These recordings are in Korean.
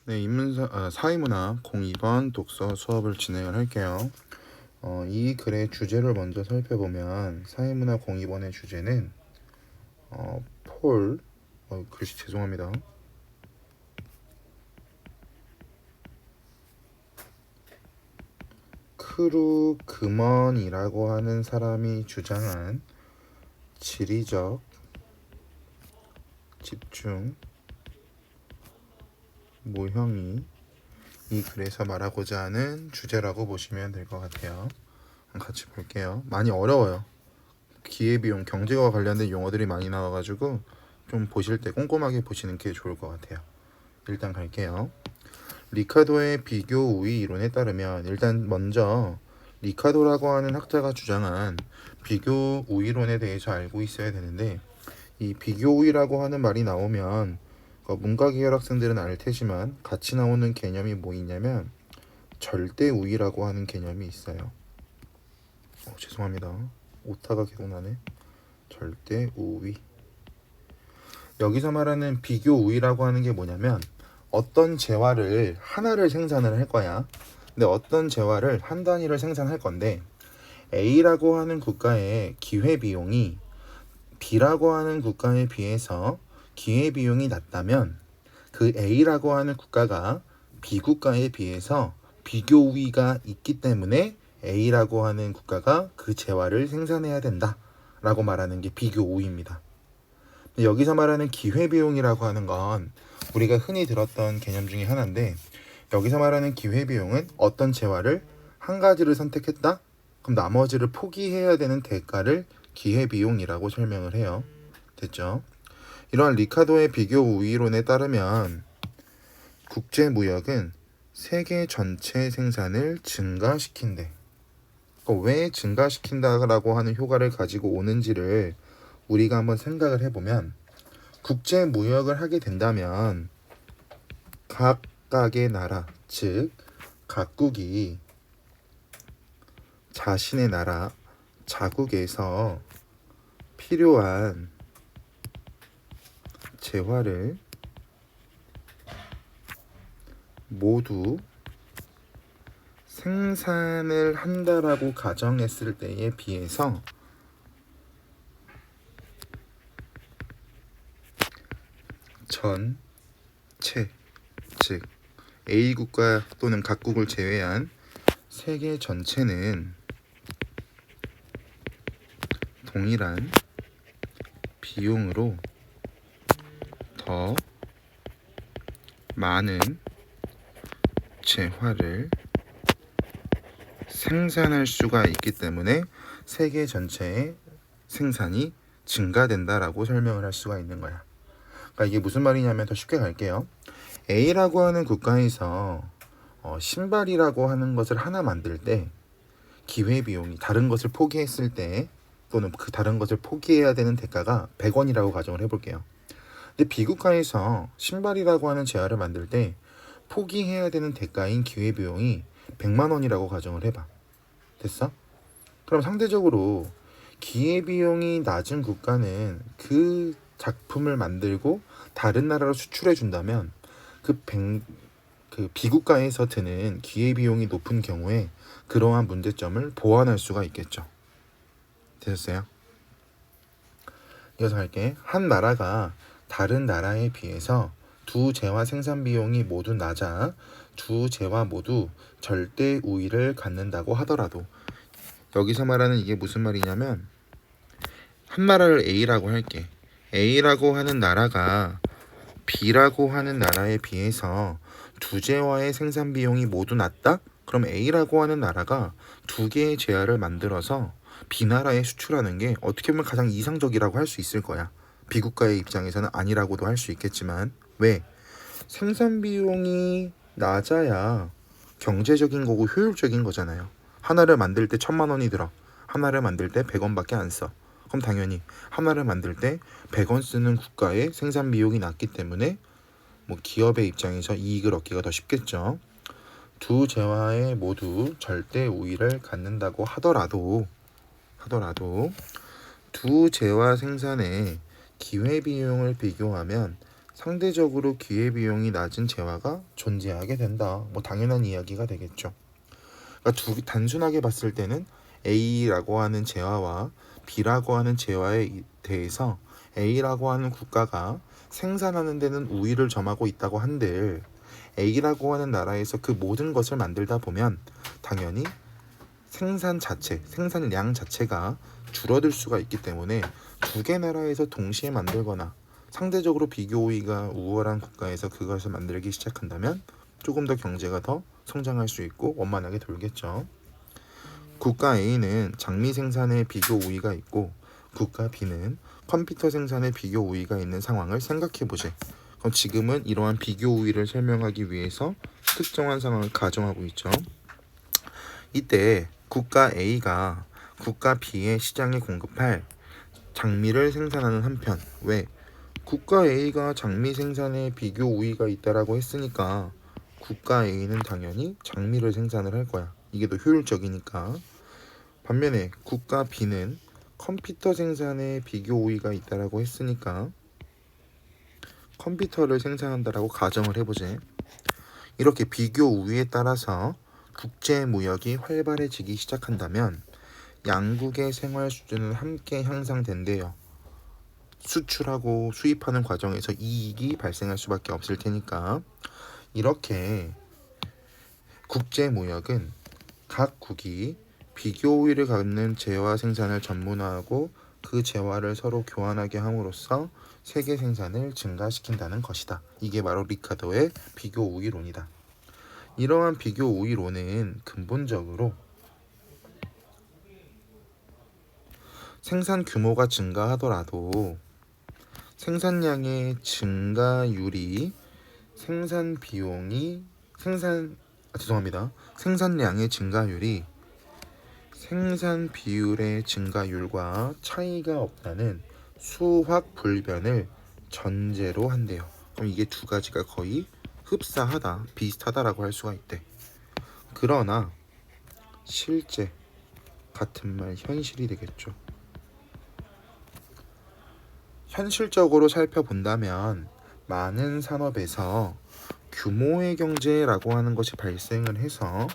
네, 사회문화 02번 독서 수업을 진행을 할게요. 이 글의 주제를 먼저 살펴보면 사회문화 02번의 주제는 글씨 죄송합니다. 크루그먼이라고 하는 사람이 주장한 지리적 집중 모형이 이 글에서 말하고자 하는 주제라고 보시면 될 것 같아요. 같이 볼게요. 많이 어려워요. 기회비용, 경제와 관련된 용어들이 많이 나와가지고 좀 보실 때 꼼꼼하게 보시는 게 좋을 것 같아요. 일단 갈게요. 리카도의 비교 우위 이론에 따르면 일단 먼저 리카도라고 하는 학자가 주장한 비교 우위론에 대해서 알고 있어야 되는데, 이 비교 우위라고 하는 말이 나오면 문과 계열 학생들은 알 테지만 같이 나오는 개념이 뭐 있냐면 절대 우위라고 하는 개념이 있어요. 죄송합니다. 오타가 계속 나네. 절대 우위. 여기서 말하는 비교 우위라고 하는 게 뭐냐면 어떤 재화를 하나를 생산을 할 거야. 근데 어떤 재화를 한 단위를 생산할 건데 A라고 하는 국가의 기회비용이 B라고 하는 국가에 비해서 기회비용이 낮다면 그 A라고 하는 국가가 B 국가에 비해서 비교 우위가 있기 때문에 A라고 하는 국가가 그 재화를 생산해야 된다 라고 말하는 게 비교 우위입니다. 여기서 말하는 기회비용이라고 하는 건 우리가 흔히 들었던 개념 중에 하나인데, 여기서 말하는 기회비용은 어떤 재화를 한 가지를 선택했다? 그럼 나머지를 포기해야 되는 대가를 기회비용이라고 설명을 해요. 됐죠? 이러한 리카도의 비교 우위론에 따르면 국제무역은 세계 전체 생산을 증가시킨대. 왜 증가시킨다라고 하는 효과를 가지고 오는지를 우리가 한번 생각을 해보면, 국제 무역을 하게 된다면 각각의 나라, 즉 각국이 자신의 나라, 자국에서 필요한 재화를 모두 생산을 한다라고 가정했을 때에 비해서 전체, 즉 A 국가 또는 각국을 제외한 세계 전체는 동일한 비용으로 더 많은 재화를 생산할 수가 있기 때문에 세계 전체의 생산이 증가된다라고 설명을 할 수가 있는 거야. 그러니까 이게 무슨 말이냐면 더 쉽게 갈게요. A라고 하는 국가에서 신발이라고 하는 것을 하나 만들 때 기회비용이 다른 것을 포기했을 때, 또는 그 다른 것을 포기해야 되는 대가가 100원이라고 가정을 해볼게요. 근데 B국가에서 신발이라고 하는 재화를 만들 때 포기해야 되는 대가인 기회비용이 100만 원이라고 가정을 해봐. 됐어? 그럼 상대적으로 기회비용이 낮은 국가는 그 작품을 만들고 다른 나라로 수출해 준다면 그 비국가에서 드는 기회비용이 높은 경우에 그러한 문제점을 보완할 수가 있겠죠. 되셨어요? 이어서 할게. 한 나라가 다른 나라에 비해서 두 재화 생산 비용이 모두 낮아 두 재화 모두 절대 우위를 갖는다고 하더라도, 여기서 말하는 이게 무슨 말이냐면 한 나라를 A라고 할게. A라고 하는 나라가 B라고 하는 나라에 비해서 두 재화의 생산 비용이 모두 낮다? 그럼 A라고 하는 나라가 두 개의 재화를 만들어서 B나라에 수출하는 게 어떻게 보면 가장 이상적이라고 할 수 있을 거야. B국가의 입장에서는 아니라고도 할 수 있겠지만, 왜? 생산 비용이 낮아야 경제적인 거고 효율적인 거잖아요. 하나를 만들 때 1,000만 원이 들어. 하나를 만들 때 100원밖에 안 써. 그럼 당연히 하나를 만들 때 100원 쓰는 국가의 생산 비용이 낮기 때문에 기업의 입장에서 이익을 얻기가 더 쉽겠죠. 두 재화에 모두 절대 우위를 갖는다고 하더라도 두 재화 생산의 기회비용을 비교하면 상대적으로 기회비용이 낮은 재화가 존재하게 된다. 뭐 당연한 이야기가 되겠죠. 그러니까 단순하게 봤을 때는 A라고 하는 재화와 B라고 하는 재화에 대해서 A라고 하는 국가가 생산하는 데는 우위를 점하고 있다고 한들 A라고 하는 나라에서 그 모든 것을 만들다 보면 당연히 생산량 자체가 줄어들 수가 있기 때문에 두 개 나라에서 동시에 만들거나 상대적으로 비교 우위가 우월한 국가에서 그것을 만들기 시작한다면 조금 더 경제가 더 성장할 수 있고 원만하게 돌겠죠. 국가 A는 장미 생산에 비교 우위가 있고 국가 B는 컴퓨터 생산에 비교 우위가 있는 상황을 생각해 보지. 그럼 지금은 이러한 비교 우위를 설명하기 위해서 특정한 상황을 가정하고 있죠. 이때 국가 A가 국가 B의 시장에 공급할 장미를 생산하는 한편, 왜? 국가 A가 장미 생산에 비교 우위가 있다라고 했으니까 국가 A는 당연히 장미를 생산을 할 거야. 이게 더 효율적이니까. 반면에 국가 B는 컴퓨터 생산에 비교 우위가 있다라고 했으니까 컴퓨터를 생산한다라고 가정을 해보지. 이렇게 비교 우위에 따라서 국제 무역이 활발해지기 시작한다면 양국의 생활 수준은 함께 향상된대요. 수출하고 수입하는 과정에서 이익이 발생할 수밖에 없을 테니까 이렇게 국제 무역은 각 국이 비교 우위를 갖는 재화 생산을 전문화하고 그 재화를 서로 교환하게 함으로써 세계 생산을 증가시킨다는 것이다. 이게 바로 리카도의 비교 우위론이다. 이러한 비교 우위론은 근본적으로 생산 규모가 증가하더라도 생산량의 증가율이 생산량의 증가율이 생산 비율의 증가율과 차이가 없다는 수확 불변을 전제로 한대요. 그럼 이게 두 가지가 거의 흡사하다, 비슷하다라고 할 수가 있대. 그러나 실제 같은 말 현실이 되겠죠. 현실적으로 살펴본다면 많은 산업에서 규모의 경제라고 하는 것이 발생을 해서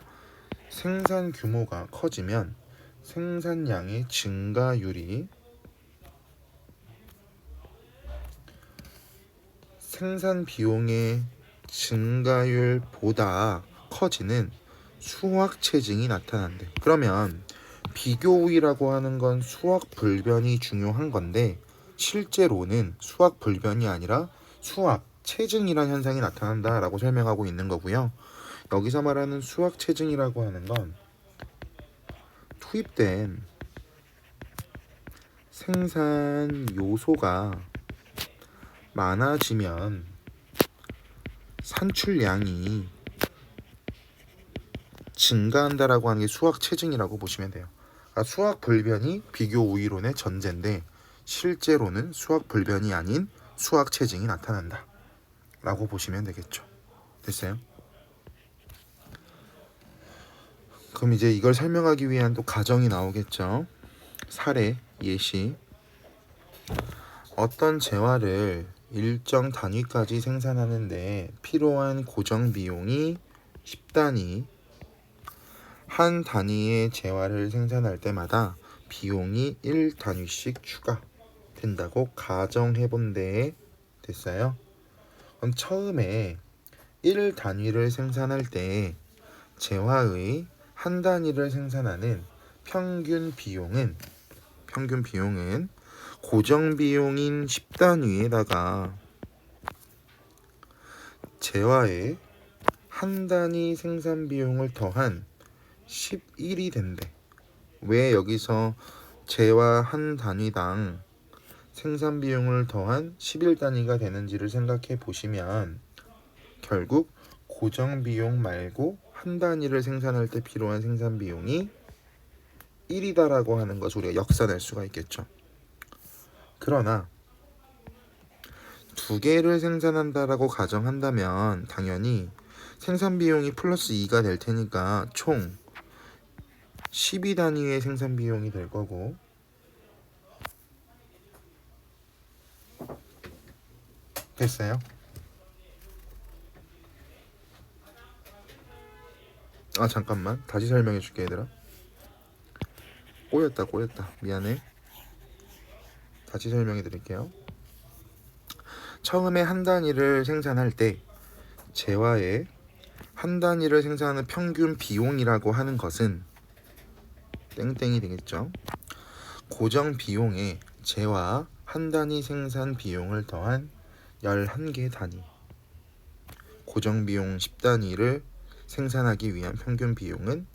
생산 규모가 커지면 생산량의 증가율이 생산 비용의 증가율보다 커지는 수확 체증이 나타난대. 그러면 비교 우위라고 하는 건 수확 불변이 중요한 건데 실제로는 수확 불변이 아니라 수확 체증이라는 현상이 나타난다라고 설명하고 있는 거고요. 여기서 말하는 수확 체증이라고 하는 건 투입된 생산 요소가 많아지면 산출량이 증가한다라고 하는 게 수확 체증이라고 보시면 돼요. 그러니까 수확 불변이 비교 우위론의 전제인데 실제로는 수확 불변이 아닌 수확 체증이 나타난다 라고 보시면 되겠죠. 됐어요? 그럼 이제 이걸 설명하기 위한 또 가정이 나오겠죠. 사례, 예시. 어떤 재화를 일정 단위까지 생산하는데 필요한 고정 비용이 10단위, 한 단위의 재화를 생산할 때마다 비용이 1단위씩 추가된다고 가정해 본 데에 됐어요. 그럼 처음에 1단위를 생산할 때 재화의 한 단위를 생산하는 평균 비용은 고정 비용인 10단위에다가 재화의 한 단위 생산 비용을 더한 11이 된대. 왜 여기서 재화 한 단위당 생산 비용을 더한 11단위가 되는지를 생각해 보시면 결국 고정 비용 말고 한 단위를 생산할 때 필요한 생산 비용이 1이다라고 하는 것을 우리가 역산할 수가 있겠죠. 그러나 두 개를 생산한다라고 가정한다면 당연히 생산 비용이 플러스 2가 될 테니까 총 12단위의 생산 비용이 될 거고 됐어요? 아 잠깐만 다시 설명해 줄게 얘들아. 꼬였다 미안해. 다시 설명해 드릴게요. 처음에 한 단위를 생산할 때 재화의 한 단위를 생산하는 평균 비용이라고 하는 것은 땡땡이 되겠죠. 고정 비용에 재화 한 단위 생산 비용을 더한 11개 단위. 고정 비용 10단위를 생산하기 위한 평균 비용은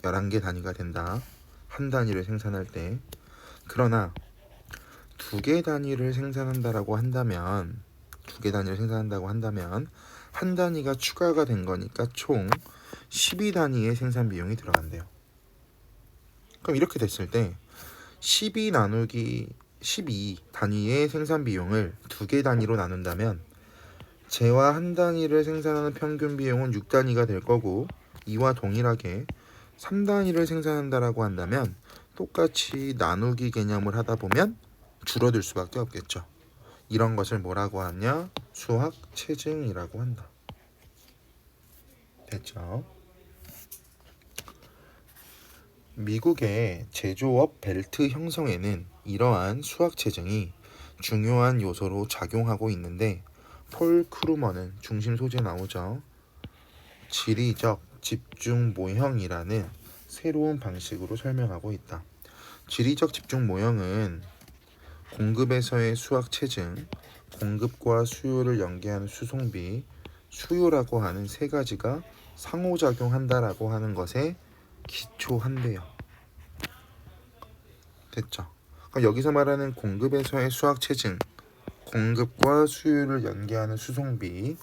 11개 단위가 된다. 한 단위를 생산할 때. 그러나 두 개 단위를 생산한다고 한다면 한 단위가 추가가 된 거니까 총 12단위의 생산 비용이 들어간대요. 그럼 이렇게 됐을 때 12 나누기 12 단위의 생산 비용을 두 개 단위로 나눈다면 재화 한 단위를 생산하는 평균 비용은 6단위가 될 거고, 이와 동일하게 3단위를 생산한다라고 한다면 똑같이 나누기 개념을 하다 보면 줄어들 수밖에 없겠죠. 이런 것을 뭐라고 하냐? 수학 체증이라고 한다. 됐죠? 미국의 제조업 벨트 형성에는 이러한 수학 체증이 중요한 요소로 작용하고 있는데, 폴 크루먼은 중심 소재 나오죠. 지리적 집중 모형이라는 새로운 방식으로 설명하고 있다. 지리적 집중 모형은 공급에서의 수학 체증, 공급과 수요를 연계하는 수송비, 수요라고 하는 세 가지가 상호작용한다라고 하는 것에 기초한대요. 됐죠? 그럼 여기서 말하는 공급에서의 수학 체증, 공급과 수요를 연계하는 수송비,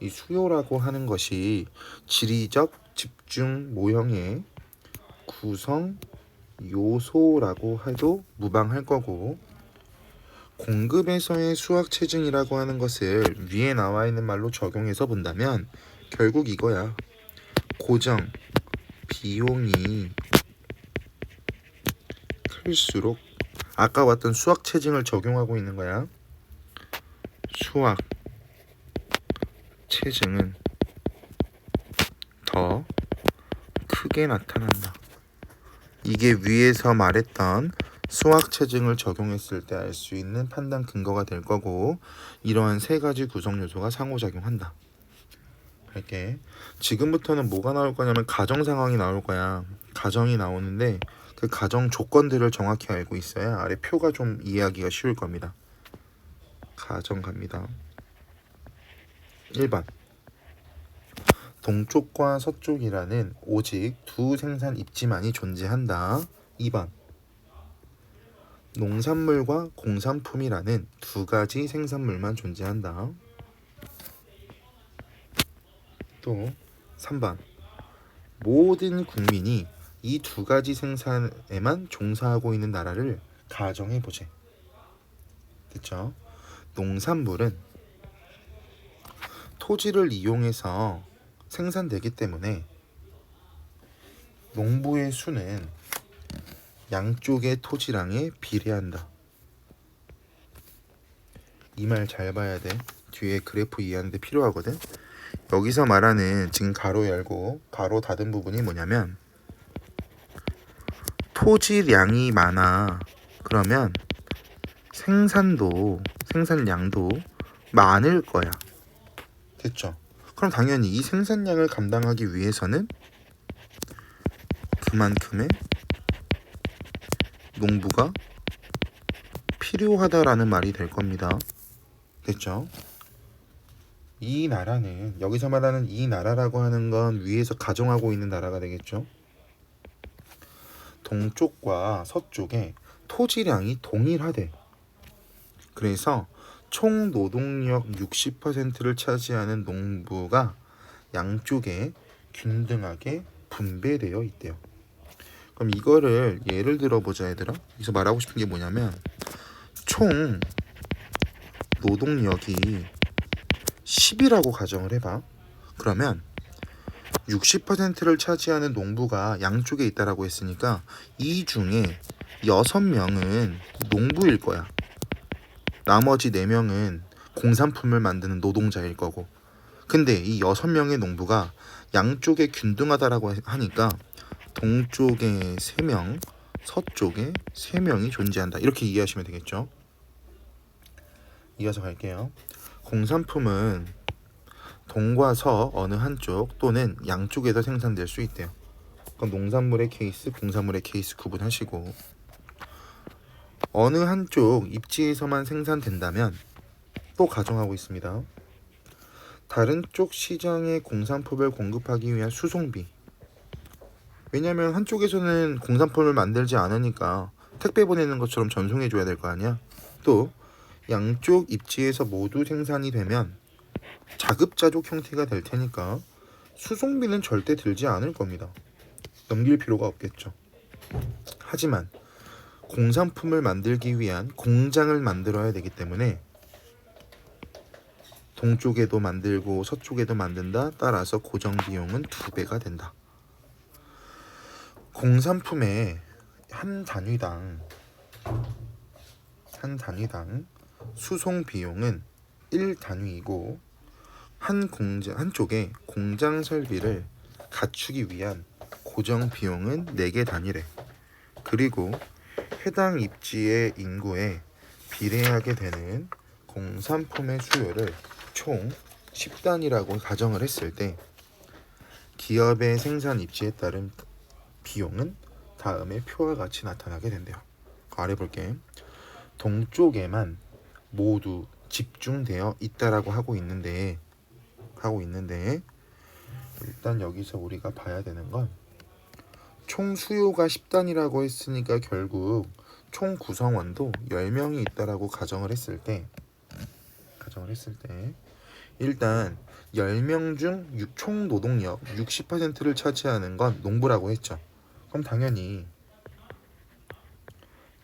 이 수요라고 하는 것이 지리적 집중 모형의 구성 요소라고 해도 무방할 거고, 공급에서의 수학 체증이라고 하는 것을 위에 나와 있는 말로 적용해서 본다면 결국 이거야. 고정 비용이 클수록 아까 봤던 수학 체증을 적용하고 있는 거야. 수학 체증은 더 크게 나타난다. 이게 위에서 말했던 수학 체증을 적용했을 때 알 수 있는 판단 근거가 될 거고, 이러한 세 가지 구성 요소가 상호작용한다. 할게. 지금부터는 뭐가 나올 거냐면 가정 상황이 나올 거야. 가정이 나오는데 그 가정 조건들을 정확히 알고 있어야 아래 표가 좀 이해하기가 쉬울 겁니다. 가정 갑니다. 1번. 동쪽과 서쪽이라는 오직 두 생산 입지만이 존재한다. 2번. 농산물과 공산품이라는 두 가지 생산물만 존재한다. 또 3번. 모든 국민이 이 두 가지 생산에만 종사하고 있는 나라를 가정해보지. 됐죠? 농산물은 토지를 이용해서 생산되기 때문에 농부의 수는 양쪽의 토지량에 비례한다. 이 말 잘 봐야 돼. 뒤에 그래프 이해하는데 필요하거든. 여기서 말하는 지금 가로 열고 가로 닫은 부분이 뭐냐면, 토지량이 많아. 그러면 생산량도 많을 거야. 됐죠? 그럼 당연히 이 생산량을 감당하기 위해서는 그만큼의 농부가 필요하다라는 말이 될 겁니다. 됐죠? 이 나라는, 여기서 말하는 이 나라라고 하는 건 위에서 가정하고 있는 나라가 되겠죠. 동쪽과 서쪽에 토지량이 동일하대. 그래서 총 노동력 60%를 차지하는 농부가 양쪽에 균등하게 분배되어 있대요. 그럼 이거를 예를 들어 보자 얘들아. 여기서 말하고 싶은 게 뭐냐면, 총 노동력이 10이라고 가정을 해봐. 그러면 60%를 차지하는 농부가 양쪽에 있다라고 했으니까 이 중에 6명은 농부일 거야. 나머지 4명은 공산품을 만드는 노동자일 거고, 근데 이 6명의 농부가 양쪽에 균등하다라고 하니까 동쪽에 3명, 서쪽에 3명이 존재한다, 이렇게 이해하시면 되겠죠. 이어서 갈게요. 공산품은 동과 서 어느 한쪽 또는 양쪽에서 생산될 수 있대요. 그럼 농산물의 케이스, 공산물의 케이스 구분하시고, 어느 한쪽 입지에서만 생산된다면 또 가정하고 있습니다. 다른 쪽 시장에 공산품을 공급하기 위한 수송비, 왜냐면 한쪽에서는 공산품을 만들지 않으니까 택배 보내는 것처럼 전송해 줘야 될 거 아니야. 또 양쪽 입지에서 모두 생산이 되면 자급자족 형태가 될 테니까 수송비는 절대 들지 않을 겁니다. 넘길 필요가 없겠죠. 하지만 공산품을 만들기 위한 공장을 만들어야 되기 때문에 동쪽에도 만들고 서쪽에도 만든다. 따라서 고정 비용은 2배가 된다. 공산품의 한 단위당 수송 비용은 1단위이고 한쪽에 공장 설비를 갖추기 위한 고정 비용은 4개 단위래. 그리고 해당 입지의 인구에 비례하게 되는 공산품의 수요를 총 10단위라고 가정을 했을 때 기업의 생산 입지에 따른 비용은 다음의 표와 같이 나타나게 된대요. 아래 볼게. 동쪽에만 모두 집중되어 있다라고 하고 있는데 일단 여기서 우리가 봐야 되는 건 총 수요가 10단이라고 했으니까 결국 총 구성원도 10명이 있다라고 가정을 했을 때 일단 10명 중 총 노동력 60%를 차지하는 건 농부라고 했죠. 그럼 당연히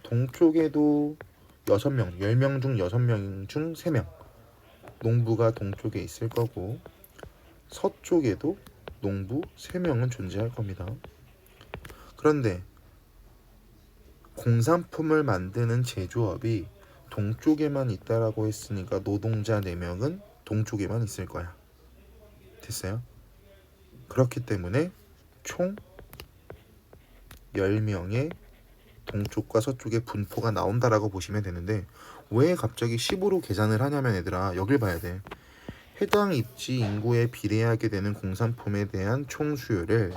동쪽에도 6명, 10명 중 6명 중 3명 농부가 동쪽에 있을 거고, 서쪽에도 농부 3명은 존재할 겁니다. 그런데 공산품을 만드는 제조업이 동쪽에만 있다라고 했으니까 노동자 4명은 동쪽에만 있을 거야. 됐어요? 그렇기 때문에 총 10명의 동쪽과 서쪽의 분포가 나온다라고 보시면 되는데, 왜 갑자기 10으로 계산을 하냐면 얘들아, 여길 봐야 돼. 해당 입지 인구에 비례하게 되는 공산품에 대한 총 수요를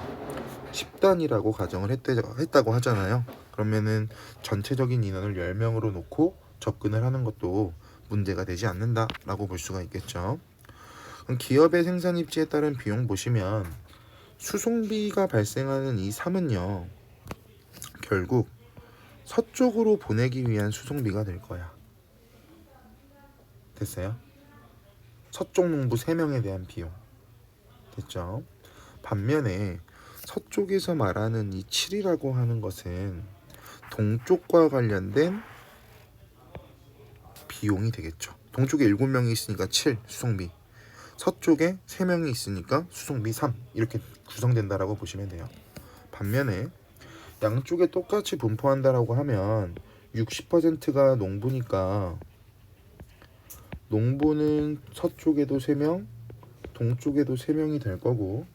10단이라고 가정을 했다고 하잖아요. 그러면은 전체적인 인원을 10명으로 놓고 접근을 하는 것도 문제가 되지 않는다라고 볼 수가 있겠죠. 그럼 기업의 생산 입지에 따른 비용 보시면 수송비가 발생하는 이 3은요, 결국 서쪽으로 보내기 위한 수송비가 될 거야. 됐어요? 서쪽 농부 3명에 대한 비용. 됐죠? 반면에 서쪽에서 말하는 이 7이라고 하는 것은 동쪽과 관련된 비용이 되겠죠. 동쪽에 7명이 있으니까 7 수송비, 서쪽에 3명이 있으니까 수송비 3, 이렇게 구성된다라고 보시면 돼요. 반면에 양쪽에 똑같이 분포한다라고 하면 60%가 농부니까 농부는 서쪽에도 3명, 동쪽에도 3명이 될 거고,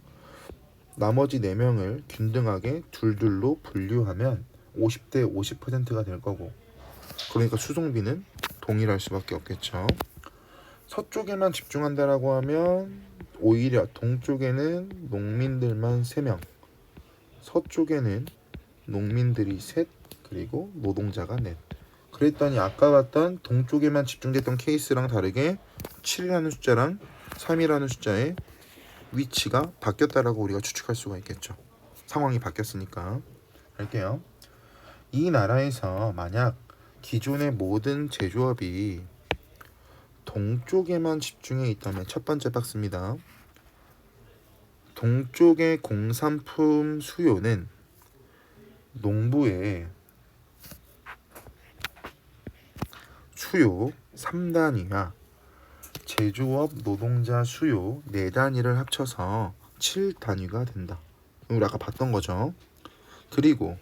나머지 4명을 균등하게 둘둘로 분류하면 50대 50%가 될 거고, 그러니까 수송비는 동일할 수밖에 없겠죠. 서쪽에만 집중한다라고 하면 오히려 동쪽에는 농민들만 3명, 서쪽에는 농민들이 3, 그리고 노동자가 4. 그랬더니 아까 봤던 동쪽에만 집중됐던 케이스랑 다르게 7이라는 숫자랑 3이라는 숫자의 위치가 바뀌었다라고 우리가 추측할 수가 있겠죠. 상황이 바뀌었으니까. 할게요. 이 나라에서 만약 기존의 모든 제조업이 동쪽에만 집중해 있다면, 첫 번째 박스입니다. 동쪽의 공산품 수요는 농부의 수요 3단위와 제조업 노동자 수요 4단위를 합쳐서 7단위가 된다. 우리 아까 봤던 거죠. 그리고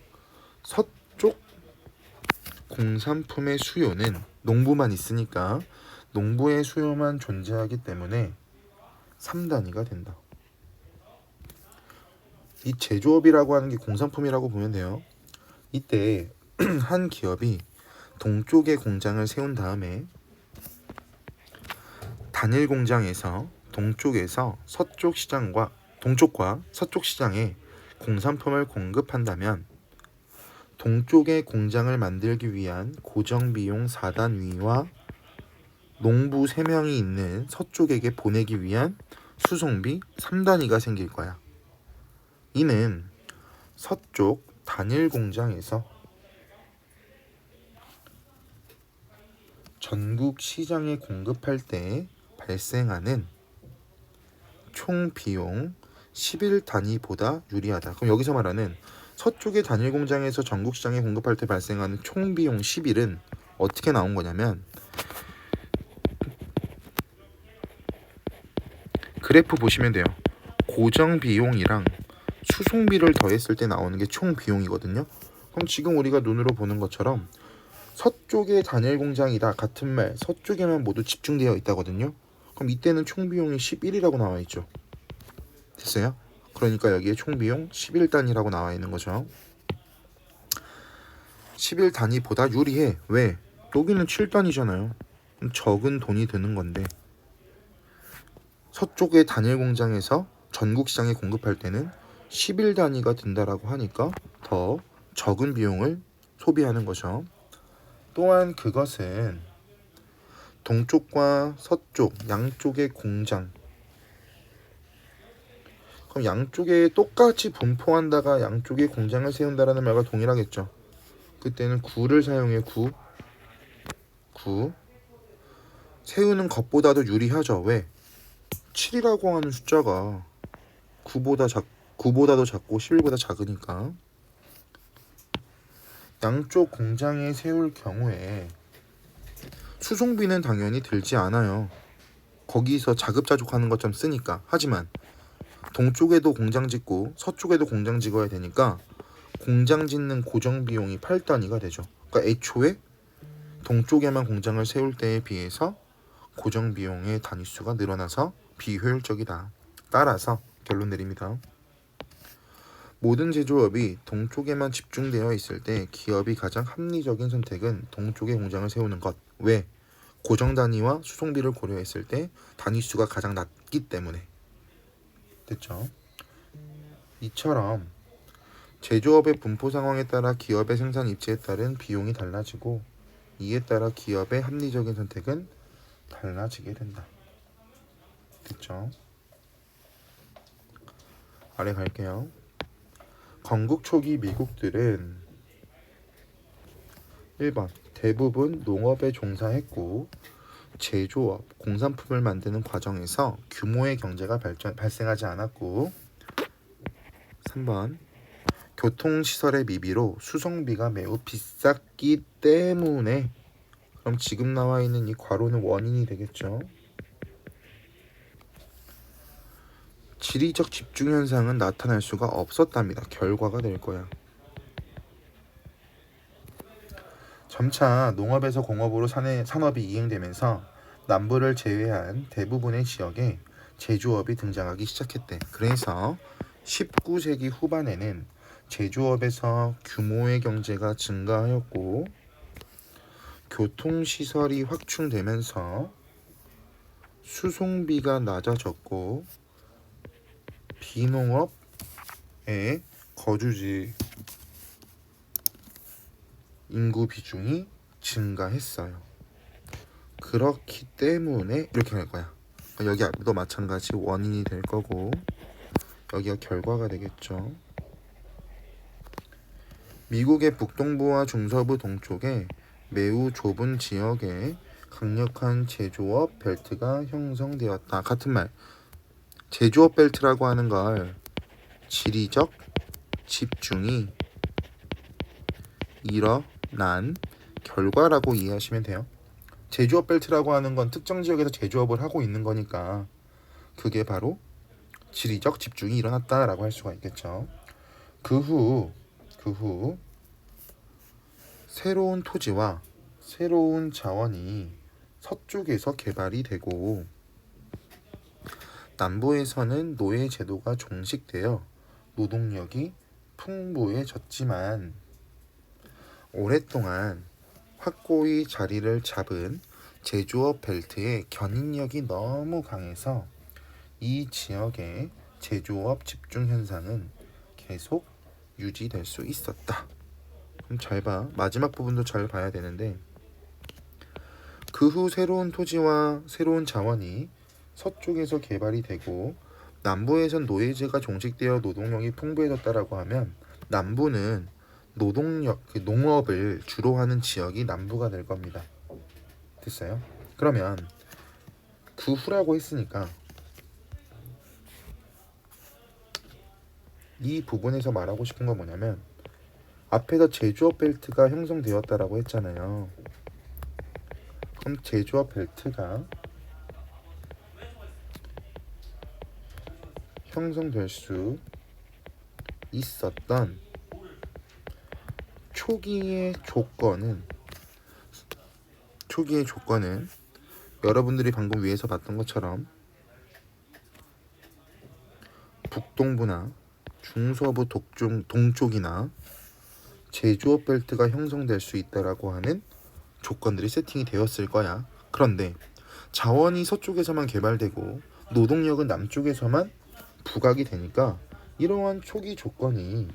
서쪽 공산품의 수요는 농부만 있으니까 농부의 수요만 존재하기 때문에 3단위가 된다. 이 제조업이라고 하는 게 공산품이라고 보면 돼요. 이때 한 기업이 동쪽에 공장을 세운 다음에 단일 공장에서 동쪽과 서쪽 시장에 공산품을 공급한다면 동쪽의 공장을 만들기 위한 고정비용 4단위와 농부 3명이 있는 서쪽에게 보내기 위한 수송비 3단위가 생길 거야. 이는 서쪽 단일 공장에서 전국 시장에 공급할 때 발생하는 총 비용 11단위보다 유리하다. 그럼 여기서 말하는 서쪽의 단일 공장에서 전국 시장에 공급할 때 발생하는 총 비용 11은 어떻게 나온 거냐면 그래프 보시면 돼요. 고정 비용이랑 수송비를 더했을 때 나오는 게 총 비용이거든요. 그럼 지금 우리가 눈으로 보는 것처럼 서쪽의 단일 공장이다 같은 말 서쪽에만 모두 집중되어 있다거든요. 그럼 이때는 총 비용이 11이라고 나와 있죠. 됐어요? 그러니까 여기에 총 비용 11단위라고 나와 있는 거죠. 11단위보다 유리해. 왜? 여기는 7단위잖아요. 적은 돈이 드는 건데 서쪽의 단일 공장에서 전국 시장에 공급할 때는 11단위가 든다라고 하니까 더 적은 비용을 소비하는 거죠. 또한 그것은 동쪽과 서쪽 양쪽의 공장, 그럼 양쪽에 똑같이 분포한다가 양쪽에 공장을 세운다라는 말과 동일하겠죠. 그때는 구를 사용해. 구 세우는 것보다도 유리하죠. 왜? 7이라고 하는 숫자가 9보다도 작고 11보다 작으니까. 양쪽 공장에 세울 경우에 수송비는 당연히 들지 않아요. 거기서 자급자족하는 것처럼 쓰니까. 하지만 동쪽에도 공장 짓고 서쪽에도 공장 짓어야 되니까 공장 짓는 고정 비용이 8단위가 되죠. 그러니까 애초에 동쪽에만 공장을 세울 때에 비해서 고정 비용의 단위수가 늘어나서 비효율적이다. 따라서 결론 내립니다. 모든 제조업이 동쪽에만 집중되어 있을 때 기업이 가장 합리적인 선택은 동쪽에 공장을 세우는 것. 왜? 고정 단위와 수송비를 고려했을 때 단위수가 가장 낮기 때문에. 됐죠? 이처럼 제조업의 분포 상황에 따라 기업의 생산 입지에 따른 비용이 달라지고 이에 따라 기업의 합리적인 선택은 달라지게 된다. 됐죠? 아래 갈게요. 건국 초기 미국들은 1번 대부분 농업에 종사했고 제조업, 공산품을 만드는 과정에서 규모의 경제가 발생하지 않았고 3번 교통시설의 미비로 수송비가 매우 비쌌기 때문에. 그럼 지금 나와 있는 이 괄호는 원인이 되겠죠. 지리적 집중 현상은 나타날 수가 없었답니다. 결과가 될 거야. 점차 농업에서 공업으로 산업이 이행되면서 남부를 제외한 대부분의 지역에 제조업이 등장하기 시작했대. 그래서 19세기 후반에는 제조업에서 규모의 경제가 증가하였고 교통시설이 확충되면서 수송비가 낮아졌고 비농업의 거주지 인구 비중이 증가했어요. 그렇기 때문에 이렇게 갈 거야. 여기도 마찬가지 원인이 될 거고 여기가 결과가 되겠죠. 미국의 북동부와 중서부 동쪽에 매우 좁은 지역에 강력한 제조업 벨트가 형성되었다. 같은 말. 제조업 벨트라고 하는 걸 지리적 집중이 일어난 결과라고 이해하시면 돼요. 제조업 벨트라고 하는 건 특정 지역에서 제조업을 하고 있는 거니까 그게 바로 지리적 집중이 일어났다라고 할 수가 있겠죠. 그 후 새로운 토지와 새로운 자원이 서쪽에서 개발이 되고 남부에서는 노예 제도가 종식되어 노동력이 풍부해졌지만 오랫동안 확고히 자리를 잡은 제조업 벨트의 견인력이 너무 강해서 이 지역의 제조업 집중 현상은 계속 유지될 수 있었다. 그럼 잘 봐. 마지막 부분도 잘 봐야 되는데 그 후 새로운 토지와 새로운 자원이 서쪽에서 개발이 되고 남부에선 노예제가 종식되어 노동력이 풍부해졌다라고 하면 남부는 농업을 주로 하는 지역이 남부가 될 겁니다. 됐어요? 그러면 그 후라고 했으니까 이 부분에서 말하고 싶은 건 뭐냐면 앞에서 제조업 벨트가 형성되었다라고 했잖아요. 그럼 제조업 벨트가 형성될 수 있었던 초기의 조건은 여러분들이 방금 위에서 봤던 것처럼 북동부나 중서부 동쪽이나 제조업 벨트가 형성될 수 있다라고 하는 조건들이 세팅이 되었을 거야. 그런데 자원이 서쪽에서만 개발되고 노동력은 남쪽에서만 부각이 되니까 이러한 초기 조건이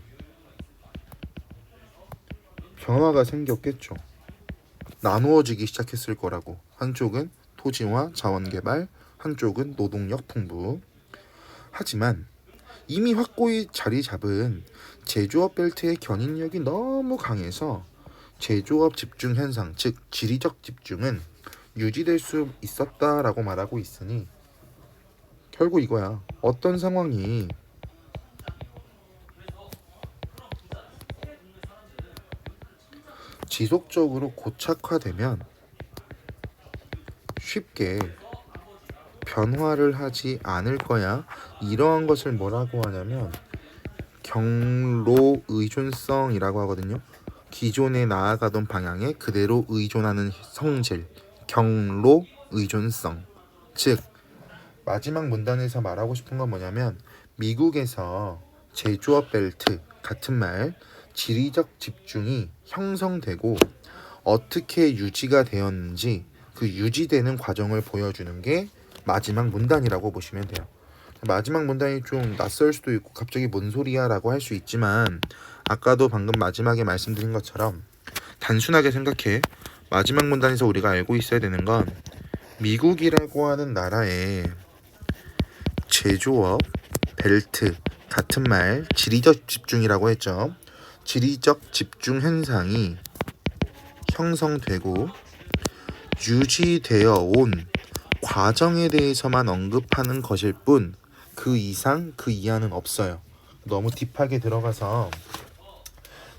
변화가 생겼겠죠. 나누어지기 시작했을 거라고. 한쪽은 토지와 자원 개발, 한쪽은 노동력 풍부. 하지만 이미 확고히 자리 잡은 제조업 벨트의 견인력이 너무 강해서 제조업 집중 현상, 즉 지리적 집중은 유지될 수 있었다라고 말하고 있으니 결국 이거야. 어떤 상황이 지속적으로 고착화되면 쉽게 변화를 하지 않을 거야. 이러한 것을 뭐라고 하냐면 경로 의존성이라고 하거든요. 기존에 나아가던 방향에 그대로 의존하는 성질, 경로 의존성. 즉 마지막 문단에서 말하고 싶은 건 뭐냐면 미국에서 제조업 벨트 같은 말 지리적 집중이 형성되고 어떻게 유지가 되었는지 그 유지되는 과정을 보여주는 게 마지막 문단이라고 보시면 돼요. 마지막 문단이 좀 낯설 수도 있고 갑자기 뭔 소리야 라고 할 수 있지만 아까도 방금 마지막에 말씀드린 것처럼 단순하게 생각해. 마지막 문단에서 우리가 알고 있어야 되는 건 미국이라고 하는 나라의 제조업 벨트 같은 말 지리적 집중이라고 했죠. 지리적 집중 현상이 형성되고 유지되어 온 과정에 대해서만 언급하는 것일 뿐 그 이상 그 이하는 없어요. 너무 딥하게 들어가서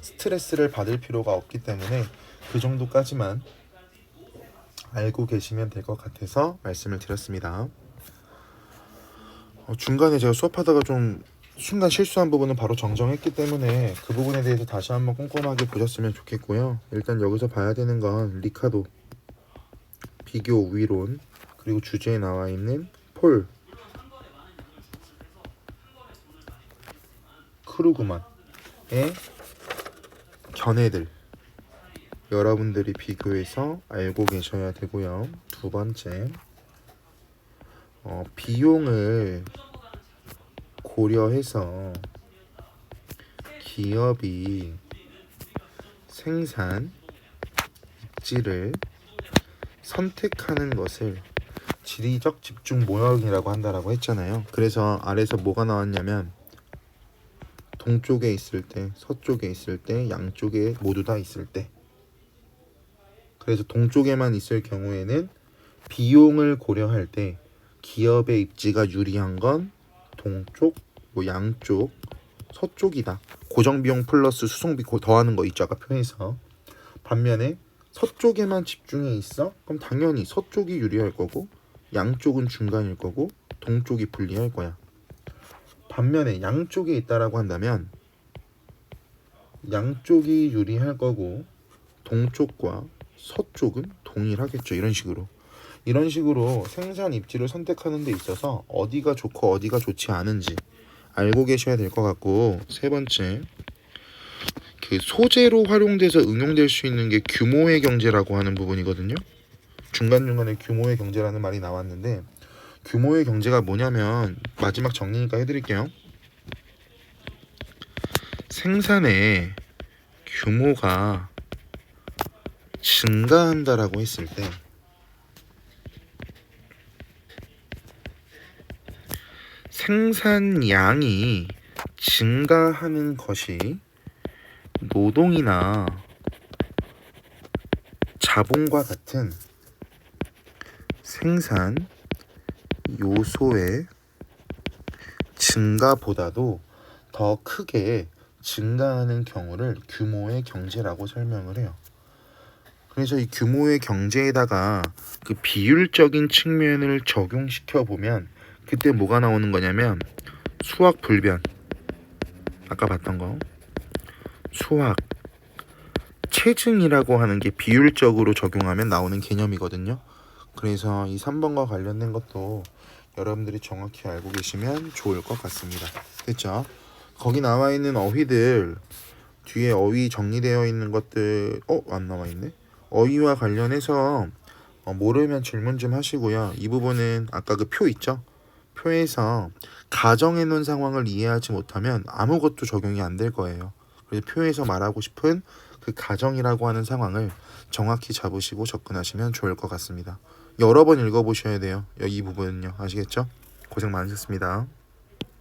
스트레스를 받을 필요가 없기 때문에 그 정도까지만 알고 계시면 될 것 같아서 말씀을 드렸습니다. 중간에 제가 수업하다가 좀 순간 실수한 부분은 바로 정정했기 때문에 그 부분에 대해서 다시 한번 꼼꼼하게 보셨으면 좋겠고요. 일단 여기서 봐야 되는 건 리카도, 비교 우위론, 그리고 주제에 나와 있는 폴 크루그만의 견해들 여러분들이 비교해서 알고 계셔야 되고요. 두 번째, 비용을 고려해서 기업이 생산 입지를 선택하는 것을 지리적 집중 모형이라고 한다라고 했잖아요. 그래서 아래서 뭐가 나왔냐면 동쪽에 있을 때, 서쪽에 있을 때, 양쪽에 모두 다 있을 때. 그래서 동쪽에만 있을 경우에는 비용을 고려할 때 기업의 입지가 유리한 건 동쪽, 양쪽, 서쪽이다. 고정비용 플러스 수송비 더하는 거 있죠. 아까 표에서. 반면에 서쪽에만 집중해 있어? 그럼 당연히 서쪽이 유리할 거고 양쪽은 중간일 거고 동쪽이 불리할 거야. 반면에 양쪽에 있다라고 한다면 양쪽이 유리할 거고 동쪽과 서쪽은 동일하겠죠. 이런 식으로. 이런 식으로 생산 입지를 선택하는 데 있어서 어디가 좋고 어디가 좋지 않은지 알고 계셔야 될 것 같고, 세 번째, 그 소재로 활용돼서 응용될 수 있는 게 규모의 경제라고 하는 부분이거든요. 중간중간에 규모의 경제라는 말이 나왔는데, 규모의 경제가 뭐냐면 마지막 정리니까 해드릴게요. 생산의 규모가 증가한다라고 했을 때 생산량이 증가하는 것이 노동이나 자본과 같은 생산 요소의 증가보다도 더 크게 증가하는 경우를 규모의 경제라고 설명을 해요. 그래서 이 규모의 경제에다가 그 비율적인 측면을 적용시켜 보면 그때 뭐가 나오는 거냐면 수학 불변, 아까 봤던 거, 수학 체증이라고 하는 게 비율적으로 적용하면 나오는 개념이거든요. 그래서 이 3번과 관련된 것도 여러분들이 정확히 알고 계시면 좋을 것 같습니다. 됐죠? 거기 나와 있는 어휘들, 뒤에 어휘 정리되어 있는 것들, 안 나와 있네. 어휘와 관련해서 모르면 질문 좀 하시고요. 이 부분은 아까 그 표 있죠? 표에서 가정해 놓은 상황을 이해하지 못하면 아무것도 적용이 안 될 거예요. 그래서 표에서 말하고 싶은 그 가정이라고 하는 상황을 정확히 잡으시고 접근하시면 좋을 것 같습니다. 여러 번 읽어보셔야 돼요. 이 부분은요. 아시겠죠? 고생 많으셨습니다.